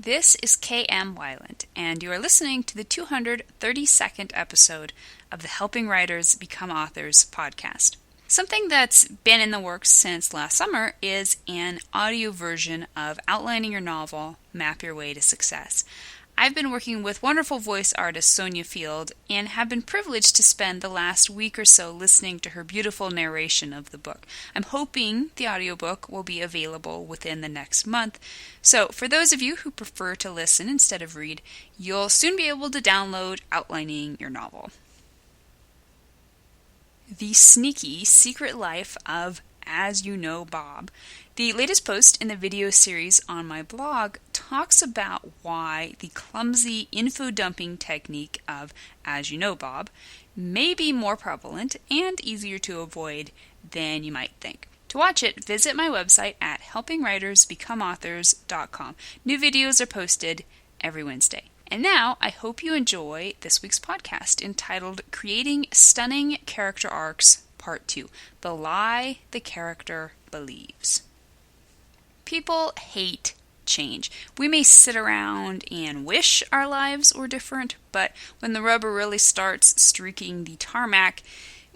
This is K.M. Weiland, and you are listening to the 232nd episode of the Helping Writers Become Authors podcast. Something that's been in the works since last summer is an audio version of Outlining Your Novel, Map Your Way to Success. I've been working with wonderful voice artist Sonia Field and have been privileged to spend the last week or so listening to her beautiful narration of the book. I'm hoping the audiobook will be available within the next month. So for those of you who prefer to listen instead of read, you'll soon be able to download Outlining Your Novel. The Sneaky Secret Life of As You Know Bob. The latest post in the video series on my blog talks about why the clumsy info-dumping technique of As You Know Bob may be more prevalent and easier to avoid than you might think. To watch it, visit my website at helpingwritersbecomeauthors.com. New videos are posted every Wednesday. And now, I hope you enjoy this week's podcast entitled Creating Stunning Character Arcs, Part 2, The Lie the Character Believes. People hate change. We may sit around and wish our lives were different, but when the rubber really starts streaking the tarmac,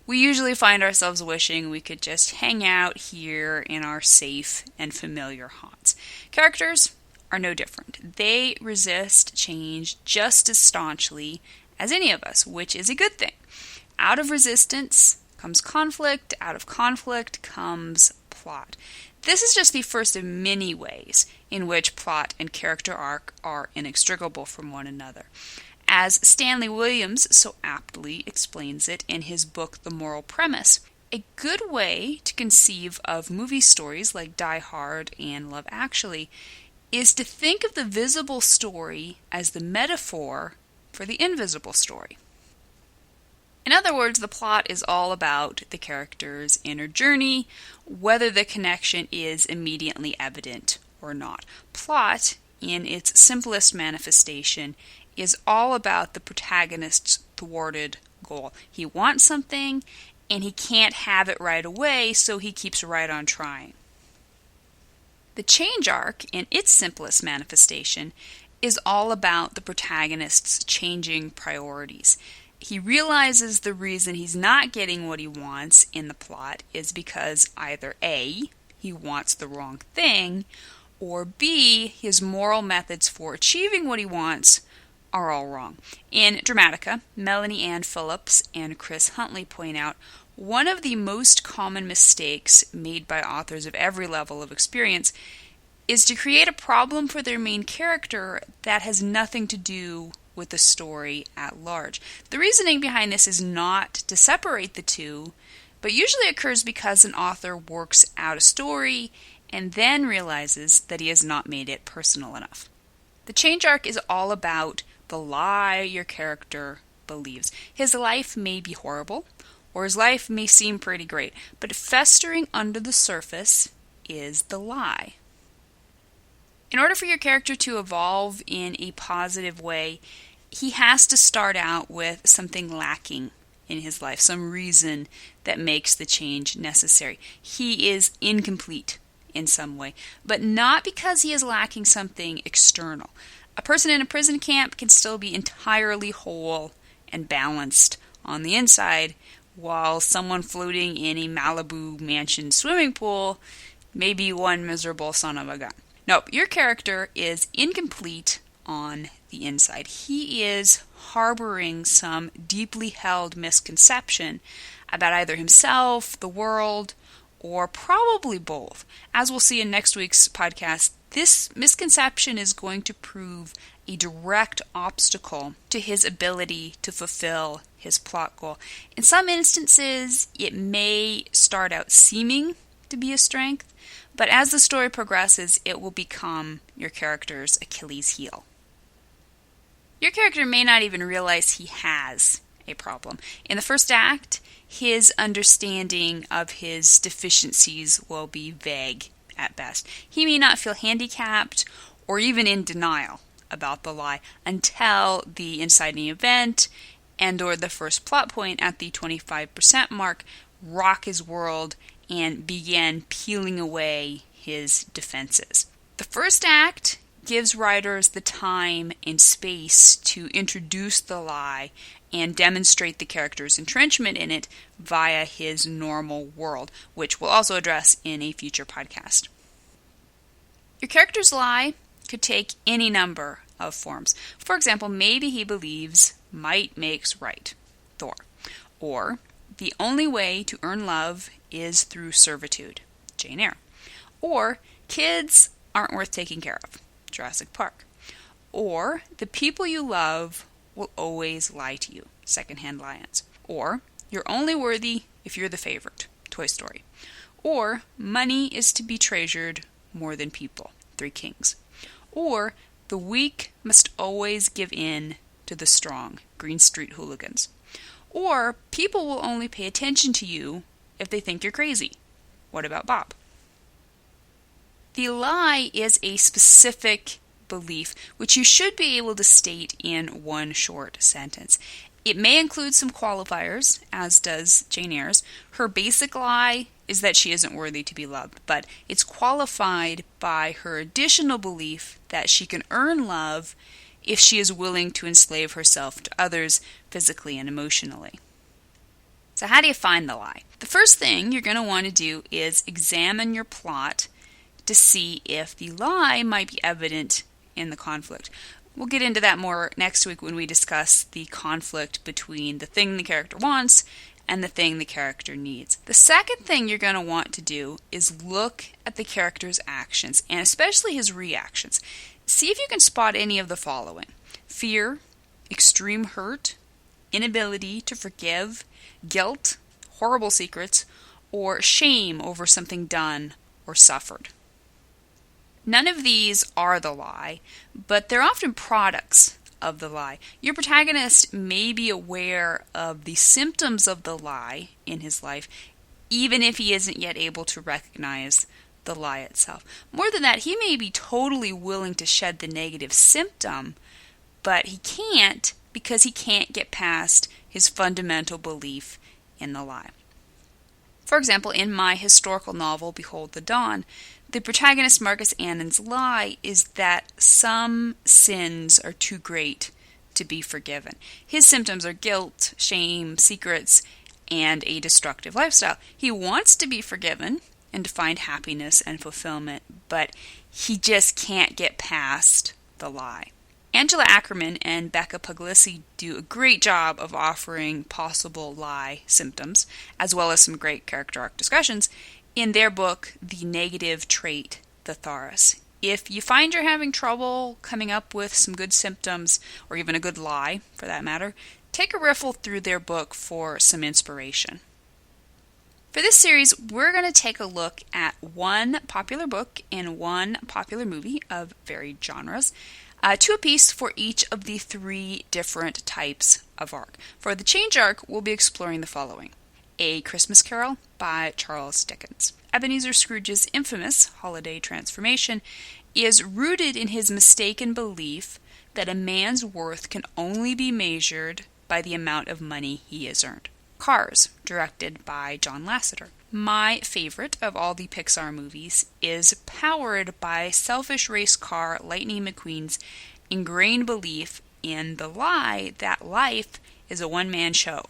we usually find ourselves wishing we could just hang out here in our safe and familiar haunts. Characters are no different. They resist change just as staunchly as any of us, which is a good thing. Out of resistance comes conflict. Out of conflict comes plot. This is just the first of many ways in which plot and character arc are inextricable from one another. As Stanley Williams so aptly explains it in his book The Moral Premise, a good way to conceive of movie stories like Die Hard and Love Actually is to think of the visible story as the metaphor for the invisible story. In other words, the plot is all about the character's inner journey, whether the connection is immediately evident or not. Plot, in its simplest manifestation, is all about the protagonist's thwarted goal. He wants something, and he can't have it right away, so he keeps right on trying. The change arc, in its simplest manifestation, is all about the protagonist's changing priorities. He realizes the reason he's not getting what he wants in the plot is because either A, he wants the wrong thing, or B, his moral methods for achieving what he wants are all wrong. In Dramatica, Melanie Ann Phillips and Chris Huntley point out one of the most common mistakes made by authors of every level of experience is to create a problem for their main character that has nothing to do with the story at large. The reasoning behind this is not to separate the two, but usually occurs because an author works out a story and then realizes that he has not made it personal enough. The change arc is all about the lie your character believes. His life may be horrible, or his life may seem pretty great, but festering under the surface is the lie. In order for your character to evolve in a positive way, he has to start out with something lacking in his life, some reason that makes the change necessary. He is incomplete in some way, but not because he is lacking something external. A person in a prison camp can still be entirely whole and balanced on the inside, while someone floating in a Malibu mansion swimming pool may be one miserable son of a gun. Nope, your character is incomplete on the inside. He is harboring some deeply held misconception about either himself, the world, or probably both. As we'll see in next week's podcast, this misconception is going to prove a direct obstacle to his ability to fulfill his plot goal. In some instances, it may start out seeming to be a strength, but as the story progresses, it will become your character's Achilles heel. Your character may not even realize he has a problem. In the first act, his understanding of his deficiencies will be vague at best. He may not feel handicapped or even in denial about the lie until the inciting event and or the first plot point at the 25% mark rock his world and begin peeling away his defenses. The first act gives writers the time and space to introduce the lie and demonstrate the character's entrenchment in it via his normal world, which we'll also address in a future podcast. Your character's lie could take any number of forms. For example, maybe he believes might makes right, Thor. Or the only way to earn love is through servitude, Jane Eyre. Or kids aren't worth taking care of, Jurassic Park. Or the people you love will always lie to you, Secondhand Lions. Or you're only worthy if you're the favorite, Toy Story. Or money is to be treasured more than people, Three Kings. Or the weak must always give in to the strong, Green Street Hooligans. Or people will only pay attention to you if they think you're crazy. What about Bob? The lie is a specific belief which you should be able to state in one short sentence. It may include some qualifiers, as does Jane Eyre's. Her basic lie is that she isn't worthy to be loved, but it's qualified by her additional belief that she can earn love if she is willing to enslave herself to others physically and emotionally. So how do you find the lie? The first thing you're going to want to do is examine your plot to see if the lie might be evident in the conflict. We'll get into that more next week when we discuss the conflict between the thing the character wants and the thing the character needs. The second thing you're going to want to do is look at the character's actions, and especially his reactions. See if you can spot any of the following: fear, extreme hurt, inability to forgive, guilt, horrible secrets, or shame over something done or suffered. None of these are the lie, but they're often products of the lie. Your protagonist may be aware of the symptoms of the lie in his life, even if he isn't yet able to recognize the lie itself. More than that, he may be totally willing to shed the negative symptom, but he can't because he can't get past his fundamental belief in the lie. For example, in my historical novel, Behold the Dawn, the protagonist Marcus Annan's lie is that some sins are too great to be forgiven. His symptoms are guilt, shame, secrets, and a destructive lifestyle. He wants to be forgiven and to find happiness and fulfillment, but he just can't get past the lie. Angela Ackerman and Becca Puglisi do a great job of offering possible lie symptoms, as well as some great character arc discussions, in their book, The Negative Trait, Thesaurus. If you find you're having trouble coming up with some good symptoms, or even a good lie, for that matter, take a riffle through their book for some inspiration. For this series, we're going to take a look at one popular book and one popular movie of varied genres, two apiece for each of the three different types of arc. For the change arc, we'll be exploring the following: A Christmas Carol by Charles Dickens. Ebenezer Scrooge's infamous holiday transformation is rooted in his mistaken belief that a man's worth can only be measured by the amount of money he has earned. Cars, directed by John Lasseter. My favorite of all the Pixar movies is powered by selfish race car Lightning McQueen's ingrained belief in the lie that life is a one-man show.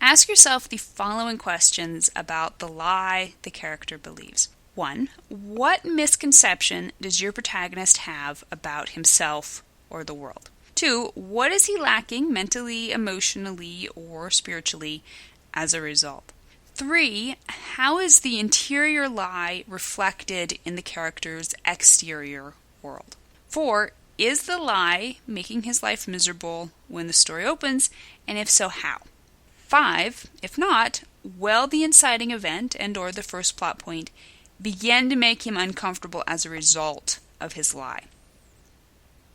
Ask yourself the following questions about the lie the character believes. 1. What misconception does your protagonist have about himself or the world? 2. What is he lacking mentally, emotionally, or spiritually as a result? 3. How is the interior lie reflected in the character's exterior world? 4. Is the lie making his life miserable when the story opens, and if so, how? 5. If not, will the inciting event and or the first plot point begin to make him uncomfortable as a result of his lie?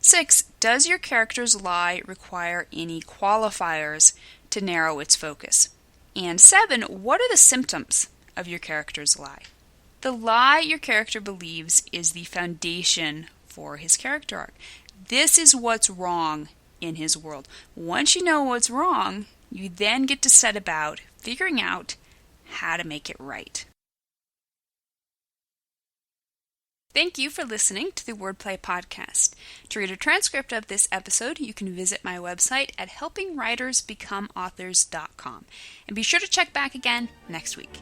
6. Does your character's lie require any qualifiers to narrow its focus? And 7. What are the symptoms of your character's lie? The lie your character believes is the foundation for his character arc. This is what's wrong in his world. Once you know what's wrong, you then get to set about figuring out how to make it right. Thank you for listening to the Wordplay Podcast. To read a transcript of this episode, you can visit my website at helpingwritersbecomeauthors.com. And be sure to check back again next week.